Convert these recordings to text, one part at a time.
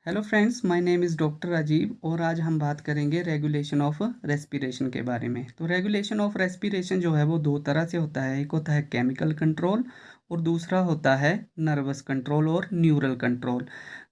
Hello friends, my name is doctor Rajeev और आज हम बात करेंगे रेगुलेशन ऑफ रेस्पिरेशन के बारे में। तो रेगुलेशन ऑफ रेस्पिरेशन जो है वो दो तरह से होता है। एक होता है केमिकल कंट्रोल और दूसरा होता है नर्वस कंट्रोल और न्यूरल कंट्रोल।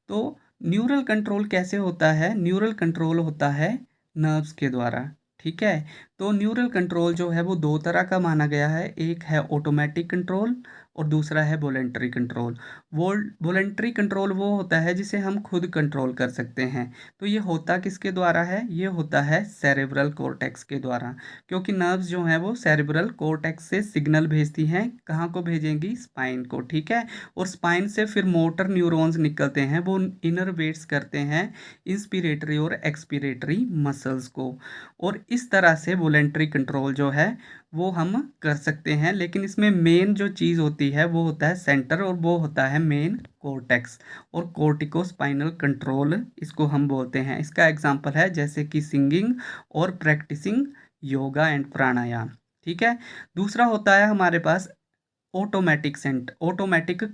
तो न्यूरल कंट्रोल कैसे होता है? न्यूरल कंट्रोल होता है नर्व्स के द्वारा। ठीक है। तो न्यूरल कंट्रोल जो है वो दो तरह का माना गया है। एक है ऑटोमेटिक कंट्रोल और दूसरा है वॉलंटरी कंट्रोल। वॉलंटरी कंट्रोल वो होता है जिसे हम खुद कंट्रोल कर सकते हैं। तो ये होता किसके द्वारा है? ये होता है सेरेब्रल कॉर्टेक्स के द्वारा, क्योंकि नर्व्स जो हैं वो सेरेब्रल कॉर्टेक्स से सिग्नल भेजती हैं। कहाँ को भेजेंगी? स्पाइन को। ठीक है। और स्पाइन से फिर मोटर न्यूरॉन्स निकलते हैं, वो इनरवेट्स करते हैं इंस्पिरेटरी और एक्सपिरेटरी मसल्स को। और इस तरह से वॉलंटरी कंट्रोल जो है वो हम कर सकते हैं। लेकिन इसमें मेन जो चीज़ होती है वो होता है सेंटर, और वो होता है मेन कोर्टेक्स और कोर्टिकोस्पाइनल कंट्रोल इसको हम बोलते हैं। इसका एग्जांपल है जैसे कि सिंगिंग और प्रैक्टिसिंग योगा एंड प्राणायाम। ठीक है। दूसरा होता है हमारे पास ऑटोमेटिक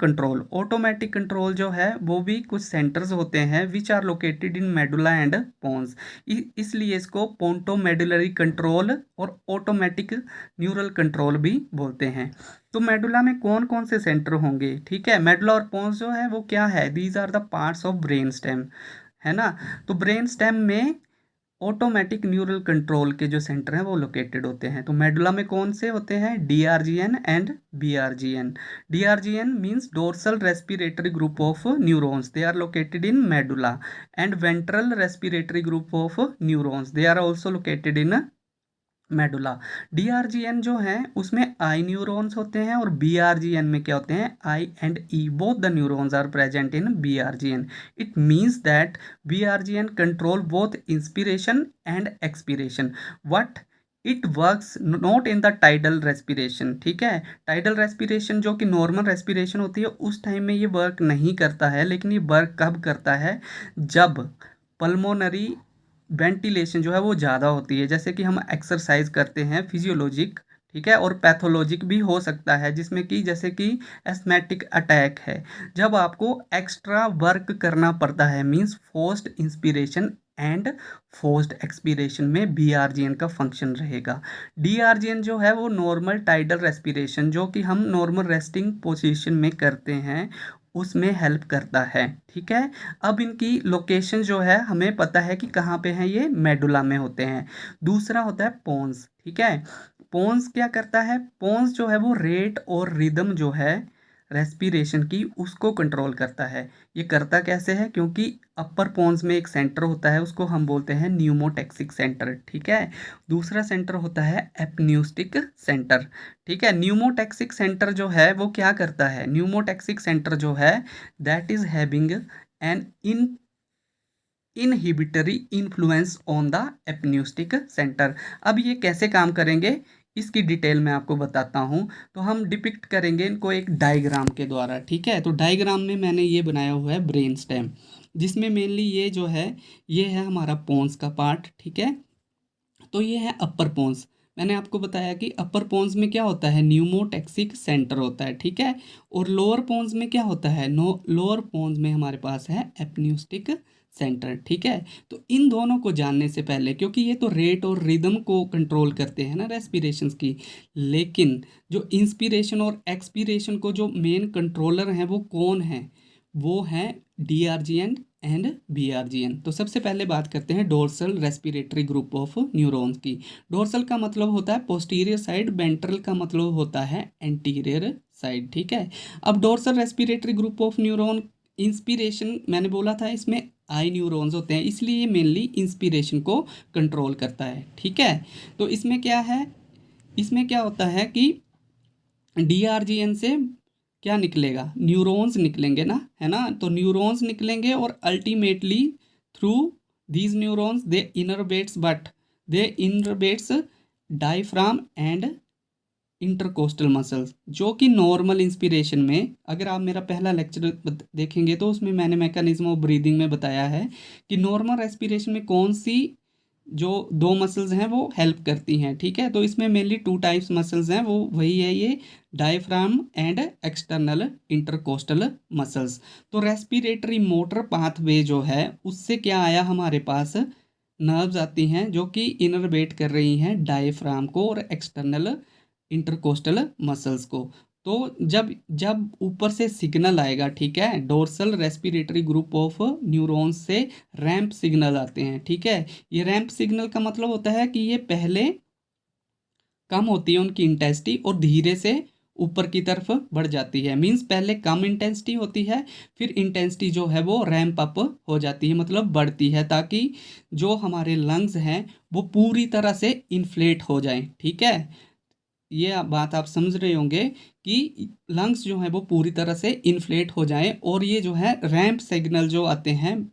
कंट्रोल। ऑटोमेटिक कंट्रोल जो है वो भी कुछ सेंटर्स होते हैं which are located in medulla and pons. इसलिए इसको पोंटो मेडुलरी कंट्रोल और ऑटोमेटिक न्यूरल कंट्रोल भी बोलते हैं। तो मेडुला में कौन कौन से सेंटर होंगे? ठीक है। मेडुला और पोन्स जो है वो क्या है? These are the parts of brain stem, है ना। तो ब्रेन स्टेम में ऑटोमेटिक न्यूरल कंट्रोल के जो सेंटर हैं वो लोकेटेड होते हैं। तो मेडुला में कौन से होते हैं? DRGN and VRGN. DRGN means dorsal respiratory group of neurons, they are located in medulla. And ventral respiratory group of neurons, they are also located in medulla. DRGN जो है उसमें आई न्यूरॉन्स होते हैं और बीआरजीएन में क्या होते हैं? I and E, both the neurons are present in VRGN. It means that VRGN control both inspiration and expiration, but it works not in the tidal respiration. ठीक है। टाइडल रेस्पिरेशन जो कि नॉर्मल रेस्पिरेशन होती है उस time में ये work नहीं करता है, लेकिन ये वर्क कब करता है? जब पल्मोनरी वेंटिलेशन जो है वो ज़्यादा होती है, जैसे कि हम एक्सरसाइज करते हैं फिजियोलॉजिक। ठीक है। और पैथोलॉजिक भी हो सकता है, जिसमें कि जैसे कि एस्थमेटिक अटैक है, जब आपको एक्स्ट्रा वर्क करना पड़ता है, means forced inspiration and forced expiration में बीआरजीएन का फंक्शन रहेगा। डीआरजीएन जो है वो नॉर्मल टाइडल रेस्पिरेशन जो कि हम नॉर्मल रेस्टिंग पोजीशन में करते हैं उसमें हेल्प करता है। ठीक है। अब इनकी लोकेशन जो है हमें पता है कि कहाँ पे हैं, ये मेडुला में होते हैं। दूसरा होता है पोन्स। ठीक है। पोन्स क्या करता है? पोन्स जो है वो रेट और रिदम जो है रेस्पिरेशन की उसको कंट्रोल करता है। ये करता कैसे है? क्योंकि अपर पोन्स में एक सेंटर होता है, उसको हम बोलते हैं न्यूमोटैक्सिक सेंटर। ठीक है। दूसरा सेंटर होता है एपन्यूस्टिक सेंटर। ठीक है। न्यूमोटैक्सिक सेंटर जो है वो क्या करता है? न्यूमोटैक्सिक सेंटर जो है that is having an inhibitory influence on the apneustic centre. अब ये कैसे काम करेंगे इसकी डिटेल में आपको बताता हूँ। तो हम डिपिक्ट करेंगे इनको एक डायग्राम के द्वारा। ठीक है। तो डायग्राम में मैंने ये बनाया हुआ है ब्रेन स्टेम, जिसमें मेनली ये जो है ये है हमारा पोन्स का पार्ट। ठीक है। तो ये है अपर पोन्स। मैंने आपको बताया कि अपर पोन्स में क्या होता है? न्यूमोटैक्सिक सेंटर होता है। ठीक है। और लोअर पोन्स में क्या होता है? लोअर पोन्स में हमारे पास है एपन्यूस्टिक सेंटर। ठीक है। तो इन दोनों को जानने से पहले, क्योंकि ये तो रेट और रिदम को कंट्रोल करते हैं ना रेस्पिरेशंस की, लेकिन जो इंस्पिरेशन और एक्सपीरेशन को जो मेन कंट्रोलर हैं वो कौन है? वो हैं डीआरजीएन एंड बीआरजीएन। तो सबसे पहले बात करते हैं dorsal respiratory group of neurons की। डोर्सल का मतलब होता है पोस्टीरियर साइड, वेंट्रल का मतलब होता है एंटीरियर साइड। ठीक है। अब dorsal respiratory group of neuron, inspiration मैंने बोला था इसमें आई न्यूरॉन्स होते हैं, इसलिए मेनली इंस्पिरेशन को कंट्रोल करता है। ठीक है। तो इसमें क्या है? इसमें क्या होता है कि डीआरजीएन से क्या निकलेगा? न्यूरॉन्स निकलेंगे ना, है ना। तो न्यूरॉन्स निकलेंगे और ultimately through these neurons they innervates, but they innervates diaphragm and intercostal muscles, जो कि नॉर्मल इंस्पिरेशन में, अगर आप मेरा पहला लेक्चर देखेंगे तो उसमें मैंने मैकेनिज्म ऑफ ब्रीदिंग में बताया है कि नॉर्मल रेस्पिरेशन में कौन सी जो दो मसल्स हैं वो हेल्प करती हैं, ठीक है। तो इसमें मेनली टू टाइप्स मसल्स हैं, वो वही है ये diaphragm and external intercostal muscles. तो रेस्पिरेटरी मोटर पाथवे जो है उससे क्या आया हमारे पास, नर्व्स आती हैं जो कि इनरवेट कर रही हैं डायफ्राम को और एक्सटर्नल इंटरकोस्टल मसल्स को। तो जब जब ऊपर से सिग्नल आएगा, ठीक है, dorsal respiratory group of neurons से रैंप सिग्नल आते हैं, ठीक है। ये रैंप सिग्नल का मतलब होता है कि ये पहले कम होती है उनकी इंटेंसिटी और धीरे से ऊपर की तरफ बढ़ जाती है। मींस पहले कम इंटेंसिटी होती है, फिर इंटेंसिटी जो है वो रैंप अप हो जाती है, मतलब बढ़ती है, ताकि जो हमारे लंग्स हैं वो पूरी तरह से इन्फ्लेट हो जाएं, ठीक है। ये बात आप समझ रहे होंगे कि लंग्स जो है वो पूरी तरह से इन्फ्लेट हो जाएं, और ये जो है रैंप सिग्नल जो आते हैं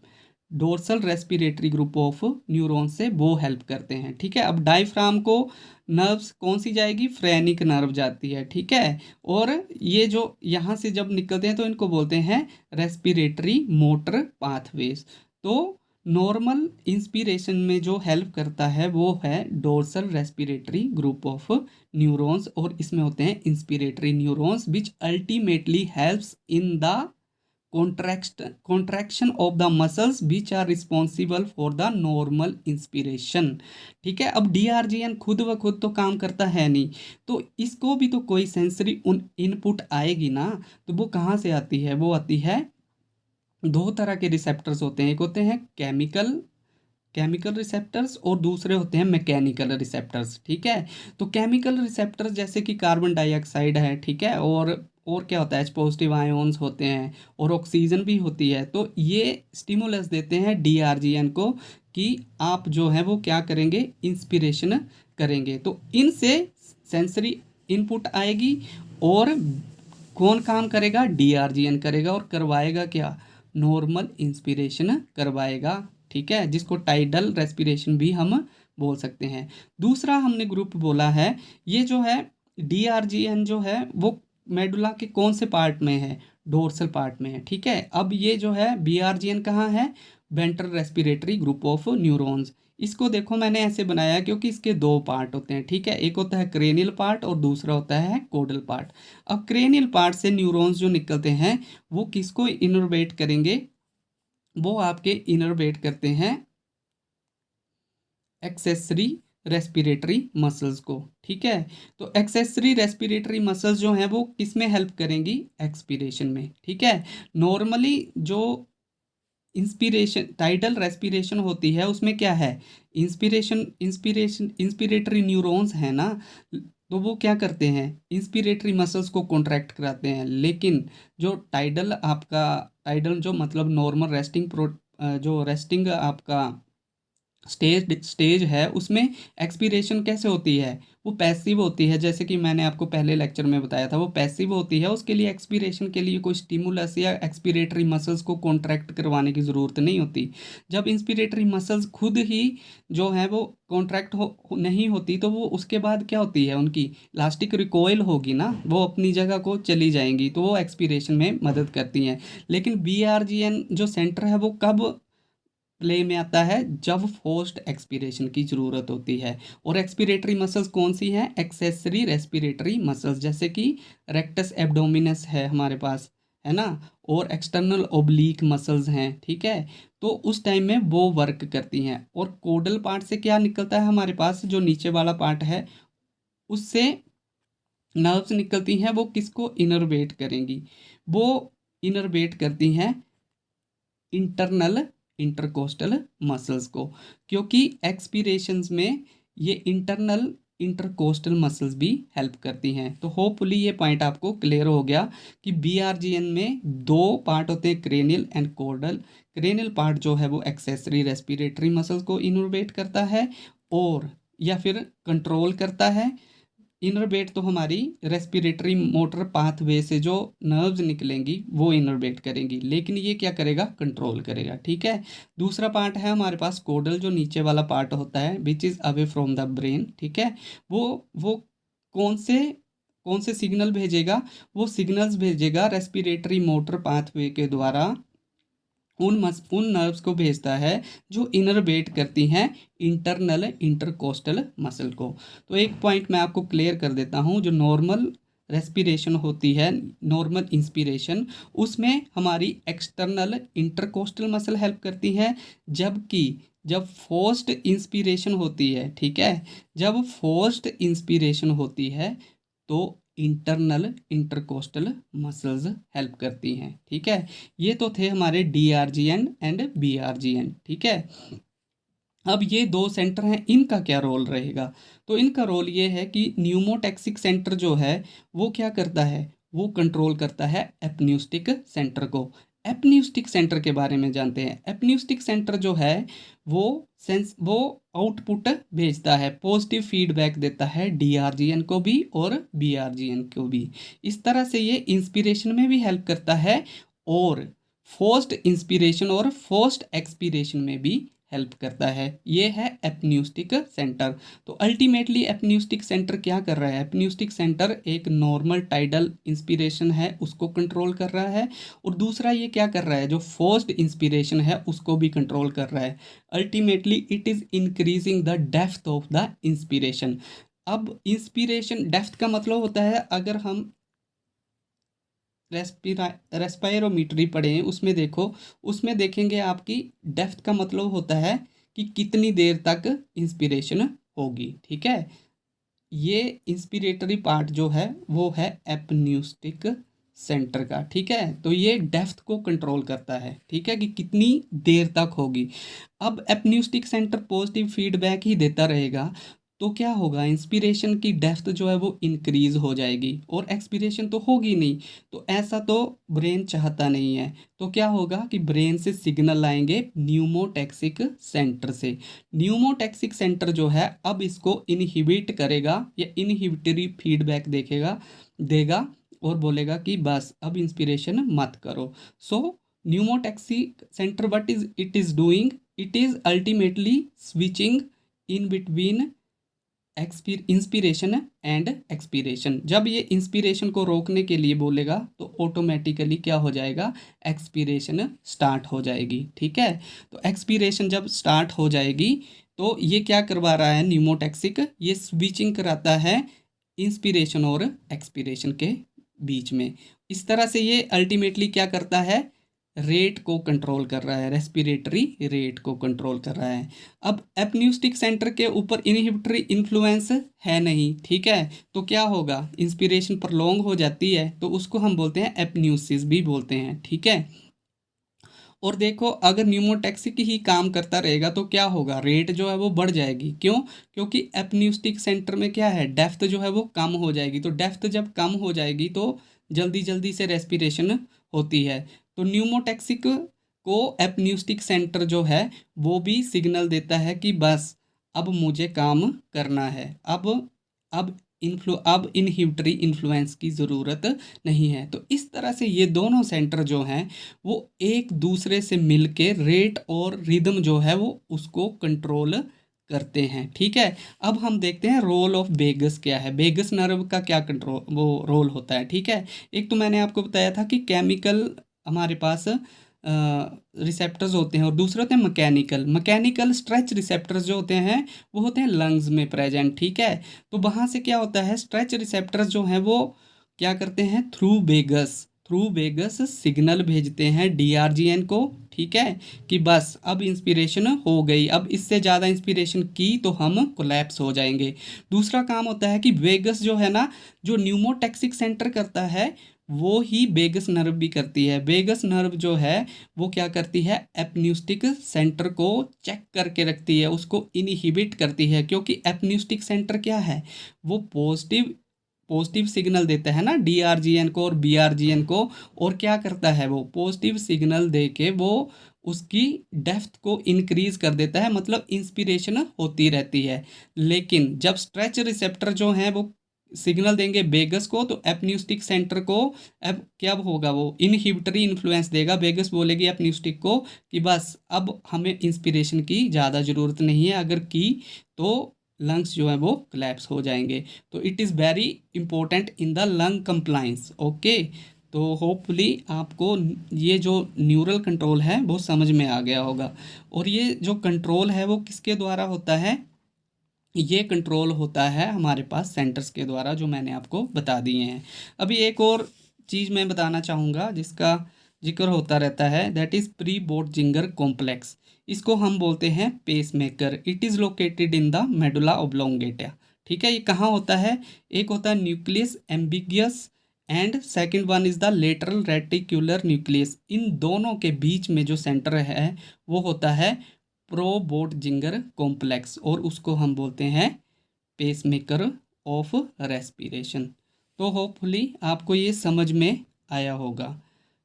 dorsal respiratory group of neuron से, वो हेल्प करते हैं, ठीक है। अब डायफ्राम को नर्व्स कौन सी जाएगी, फ्रेनिक नर्व जाती है, ठीक है। और ये जो यहाँ से जब निकलते हैं तो इनको बोलते हैं रेस्पिरेटरी मोटर पाथवेज। तो नॉर्मल इंस्पिरेशन में जो हेल्प करता है वो है dorsal respiratory group of neurons, और इसमें होते हैं inspiratory neurons which ultimately helps in the contraction of the muscles which are responsible for the normal inspiration, ठीक है। अब डीआरजीएन खुद व खुद तो काम करता है नहीं, तो इसको भी तो कोई सेंसरी इनपुट आएगी ना। तो वो कहाँ से आती है, वो आती है, दो तरह के रिसेप्टर्स होते हैं, एक होते हैं केमिकल केमिकल रिसेप्टर्स और दूसरे होते हैं मैकेनिकल रिसेप्टर्स, ठीक है। तो केमिकल रिसेप्टर्स जैसे कि कार्बन डाइऑक्साइड है, ठीक है, और क्या होता है, एच पॉजिटिव आयोन्स होते हैं और ऑक्सीजन भी होती है। तो ये स्टिमुलस देते हैं डीआरजीएन को कि आप जो है वो क्या करेंगे, इंस्पिरेशन करेंगे। तो इनसे सेंसरी इनपुट आएगी, और कौन काम करेगा, डीआरजीएन करेगा, और करवाएगा क्या, नॉर्मल इंस्पिरेशन करवाएगा, ठीक है, जिसको टाइडल रेस्पिरेशन भी हम बोल सकते हैं। दूसरा हमने ग्रुप बोला है, ये जो है डीआरजीएन जो है वो मेडुला के कौन से पार्ट में है, डोर्सल पार्ट में है, ठीक है। अब ये जो है बीआरजीएन कहाँ है, ventral respiratory group of neurons. इसको देखो मैंने ऐसे बनाया क्योंकि इसके दो पार्ट होते हैं, ठीक है, एक होता है क्रेनियल पार्ट और दूसरा होता है कोडल पार्ट। अब क्रेनियल पार्ट से न्यूरॉन्स जो निकलते हैं वो किसको इनर्वेट करेंगे, वो आपके इनर्वेट करते हैं एक्सेसरी रेस्पिरेटरी मसल्स को, ठीक है। तो एक्सेसरी रेस्पिरेटरी मसल्स जो हैं वो किस में हेल्प करेंगी, एक्सपीरेशन में, ठीक है। नॉर्मली जो इंस्पिरेशन टाइडल रेस्पिरेशन होती है उसमें क्या है, इंस्पिरेटरी न्यूरॉन्स है ना, तो वो क्या करते हैं, इंस्पिरेटरी मसल्स को कॉन्ट्रैक्ट कराते हैं। लेकिन जो टाइडल जो मतलब नॉर्मल जो रेस्टिंग आपका स्टेज है उसमें एक्सपीरेशन कैसे होती है, वो पैसिव होती है। जैसे कि मैंने आपको पहले लेक्चर में बताया था, वो पैसिव होती है, उसके लिए एक्सपीरेशन के लिए कोई स्टिमुलस या एक्सपीरेटरी मसल्स को कॉन्ट्रैक्ट करवाने की ज़रूरत नहीं होती। जब इंस्पिरेटरी मसल्स खुद ही जो है वो कॉन्ट्रैक्ट नहीं होती, तो वो उसके बाद क्या होती है, उनकी इलास्टिक रिकॉइल होगी ना, वो अपनी जगह को चली जाएंगी, तो वो एक्सपीरेशन में मदद करती हैं। लेकिन बीआरजीएन जो सेंटर है वो कब प्ले में आता है, जब फोर्स्ड एक्सपीरेशन की ज़रूरत होती है। और एक्सपीरेटरी मसल्स कौन सी हैं, एक्सेसरी रेस्पिरेटरी मसल्स, जैसे कि रेक्टस एब्डोमिनस है हमारे पास, है ना, और एक्सटर्नल ओब्लीक मसल्स हैं, ठीक है। तो उस टाइम में वो वर्क करती हैं। और कोडल पार्ट से क्या निकलता है हमारे पास, जो नीचे वाला पार्ट है उससे नर्व्स निकलती हैं, वो किसको इनर्वेट करेंगी, वो इनर्वेट करती हैं इंटरनल इंटरकोस्टल मसल्स को, क्योंकि एक्सपीरेशंस में ये इंटरनल इंटरकोस्टल मसल्स भी हेल्प करती हैं। तो होपफुली ये पॉइंट आपको क्लियर हो गया कि बीआरजीएन में दो पार्ट होते हैं, cranial and codal. Cranial part जो है वो एक्सेसरी रेस्पिरेटरी मसल्स को इनर्वेट करता है और या फिर कंट्रोल करता है। इनरवेट तो हमारी रेस्पिरेटरी मोटर पाथवे से जो नर्व्स निकलेंगी वो इनरवेट करेंगी, लेकिन ये क्या करेगा, कंट्रोल करेगा, ठीक है। दूसरा पार्ट है हमारे पास कोडल, जो नीचे वाला पार्ट होता है which is away from the brain, ठीक है। वो कौन से कौन से सिग्नल भेजेगा, वो सिग्नल्स भेजेगा रेस्पिरेटरी मोटर पाथवे के द्वारा उन नर्व्स को भेजता है जो इनरवेट करती हैं इंटरनल इंटरकोस्टल मसल को। तो एक पॉइंट मैं आपको क्लियर कर देता हूँ, जो नॉर्मल रेस्पिरेशन होती है, नॉर्मल इंस्पिरेशन, उसमें हमारी एक्सटर्नल इंटरकोस्टल मसल हेल्प करती है, जबकि जब फोर्स्ड इंस्पिरेशन होती है, ठीक है, जब फोर्स्ड इंस्पिरेशन होती है तो इंटरनल इंटरकोस्टल मसल्स हेल्प करती हैं, ठीक है। ये तो थे हमारे DRGN एंड BRGN, ठीक है। अब ये दो सेंटर हैं, इनका क्या रोल रहेगा? तो इनका रोल ये है कि न्यूमोटैक्सिक सेंटर जो है वो क्या करता है, वो कंट्रोल करता है एपन्यूस्टिक सेंटर को। एपन्यूस्टिक सेंटर के बारे में जानते हैं। एपन्यूस्टिक सेंटर जो है वो आउटपुट भेजता है, पॉजिटिव फीडबैक देता है DRGN को भी और BRGN को भी। इस तरह से ये इंस्पिरेशन में भी हेल्प करता है और फोर्स्ड इंस्पिरेशन और फोर्स्ड एक्सपीरेशन में भी हेल्प करता है। ये है एपन्यूस्टिक सेंटर। तो अल्टीमेटली एपन्यूस्टिक सेंटर क्या कर रहा है? एपन्यूस्टिक सेंटर एक नॉर्मल टाइडल इंस्पिरेशन है उसको कंट्रोल कर रहा है, और दूसरा ये क्या कर रहा है, जो फोर्स्ड इंस्पिरेशन है उसको भी कंट्रोल कर रहा है। Ultimately it is increasing the depth of the inspiration. अब इंस्पिरेशन डेप्थ का मतलब होता है, अगर हम रेस्पायरोमीटरी पढ़ें उसमें देखो, उसमें देखेंगे आपकी डेप्थ का मतलब होता है कि कितनी देर तक इंस्पिरेशन होगी, ठीक है। ये इंस्पिरेटरी पार्ट जो है वो है एपन्यूस्टिक सेंटर का, ठीक है। तो ये डेप्थ को कंट्रोल करता है, ठीक है, कि कितनी देर तक होगी। अब एपन्यूस्टिक सेंटर पॉजिटिव फीडबैक ही देता रहेगा तो क्या होगा, इंस्पिरेशन की डेप्थ जो है वो इंक्रीज हो जाएगी और एक्सपीरेशन तो होगी नहीं। तो ऐसा तो ब्रेन चाहता नहीं है। तो क्या होगा कि ब्रेन से सिग्नल आएंगे न्यूमोटैक्सिक सेंटर से। न्यूमोटैक्सिक सेंटर जो है अब इसको इनहिबिट करेगा या इनहिबिटरी फीडबैक देगा और बोलेगा कि बस अब इंस्पिरेशन मत करो। So pneumotaxic centre what is it is doing, it is ultimately switching in between inspiration and expiration. जब ये इंस्पिरेशन को रोकने के लिए बोलेगा तो ऑटोमेटिकली क्या हो जाएगा, एक्सपीरेशन स्टार्ट हो जाएगी, ठीक है। तो एक्सपीरेशन जब स्टार्ट हो जाएगी तो ये क्या करवा रहा है न्यूमोटैक्सिक, ये स्विचिंग कराता है इंस्पिरेशन और एक्सपीरेशन के बीच में। इस तरह से ये अल्टीमेटली क्या करता है, रेट को कंट्रोल कर रहा है, रेस्पिरेटरी रेट को कंट्रोल कर रहा है। अब एपन्यूस्टिक सेंटर के ऊपर इनहिबिटरी इन्फ्लुएंस है नहीं, ठीक है, तो क्या होगा, इंस्पिरेशन प्रलोंग हो जाती है तो उसको हम बोलते हैं एपन्यूसिस भी बोलते हैं, ठीक है। और देखो अगर न्यूमोटैक्सिक ही काम करता रहेगा तो क्या होगा, रेट जो है वो बढ़ जाएगी। क्यों? क्योंकि एपन्यूस्टिक सेंटर में क्या है, डेप्थ जो है वो कम हो जाएगी। तो डेप्थ जब कम हो जाएगी तो जल्दी जल्दी से रेस्पिरेशन होती है। तो न्यूमोटैक्सिक को एपन्यूस्टिक सेंटर जो है वो भी सिग्नल देता है कि बस अब मुझे काम करना है, अब अब इनहिबिटरी इन्फ्लुएंस की ज़रूरत नहीं है। तो इस तरह से ये दोनों सेंटर जो हैं वो एक दूसरे से मिलके रेट और रिदम जो है वो उसको कंट्रोल करते हैं, ठीक है। अब हम देखते हैं रोल ऑफ वेगस क्या है, वेगस नर्व का क्या कंट्रोल वो रोल होता है, ठीक है। एक तो मैंने आपको बताया था कि केमिकल हमारे पास रिसेप्टर्स होते हैं और दूसरे होते हैं मैकेनिकल स्ट्रेच रिसेप्टर्स जो होते हैं वो होते हैं लंग्स में प्रेजेंट, ठीक है। तो वहाँ से क्या होता है, स्ट्रेच रिसेप्टर्स जो हैं वो क्या करते हैं, थ्रू वेगस सिग्नल भेजते हैं DRGN को, ठीक है, कि बस अब इंस्पिरेशन हो गई, अब इससे ज़्यादा इंस्पिरेशन की तो हम कोलैप्स हो जाएंगे। दूसरा काम होता है कि वेगस जो है ना, जो न्यूमोटैक्सिक सेंटर करता है वो ही वेगस नर्व भी करती है। वेगस नर्व जो है वो क्या करती है, एपन्यूस्टिक सेंटर को चेक करके रखती है, उसको इनहिबिट करती है, क्योंकि एपन्यूस्टिक सेंटर क्या है, वो पॉजिटिव सिग्नल देता है ना DRGN को और BRGN को, और क्या करता है, वो पॉजिटिव सिग्नल दे के वो उसकी डेप्थ को इंक्रीज कर देता है, मतलब इंस्पिरेशन होती रहती है। लेकिन जब स्ट्रेच रिसेप्टर जो हैं वो सिग्नल देंगे वेगस को तो एपन्यूस्टिक सेंटर को अब क्या होगा, वो इनहिबिटरी इन्फ्लुएंस देगा। वेगस बोलेगी एपन्यूस्टिक को कि बस अब हमें इंस्पिरेशन की ज़्यादा ज़रूरत नहीं है, अगर की तो लंग्स जो है वो कोलैप्स हो जाएंगे। तो it is very important in the lung compliance, okay. तो होपफुली आपको ये जो न्यूरल कंट्रोल है वो समझ में आ गया होगा। और ये जो कंट्रोल है वो किसके द्वारा होता है? ये कंट्रोल होता है हमारे पास सेंटर्स के द्वारा, जो मैंने आपको बता दिए हैं। अभी एक और चीज़ मैं बताना चाहूँगा जिसका जिक्र होता रहता है, that is pre Botzinger complex. इसको हम बोलते हैं pacemaker. It is located in the medulla oblongata. ठीक है, ये कहाँ होता है? एक होता है nucleus ambiguus and second one is the lateral reticular nucleus. इन दोनों के बीच में जो सेंटर है वो होता है प्रोबोर्जिंगर कॉम्प्लेक्स, और उसको हम बोलते हैं पेसमेकर ऑफ रेस्पिरेशन। तो होपफुली आपको ये समझ में आया होगा।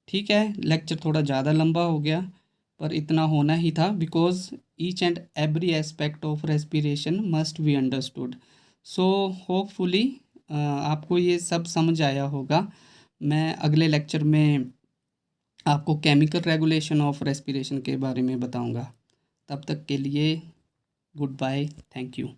ठीक है, लेक्चर थोड़ा ज़्यादा लंबा हो गया पर इतना होना ही था, because each and every aspect of respiration must be understood. So hopefully आपको ये सब समझ आया होगा। मैं अगले लेक्चर में आपको केमिकल रेगुलेशन ऑफ रेस्पिरेशन के बारे में बताऊंगा। तब तक के लिए गुड बाय, थैंक यू।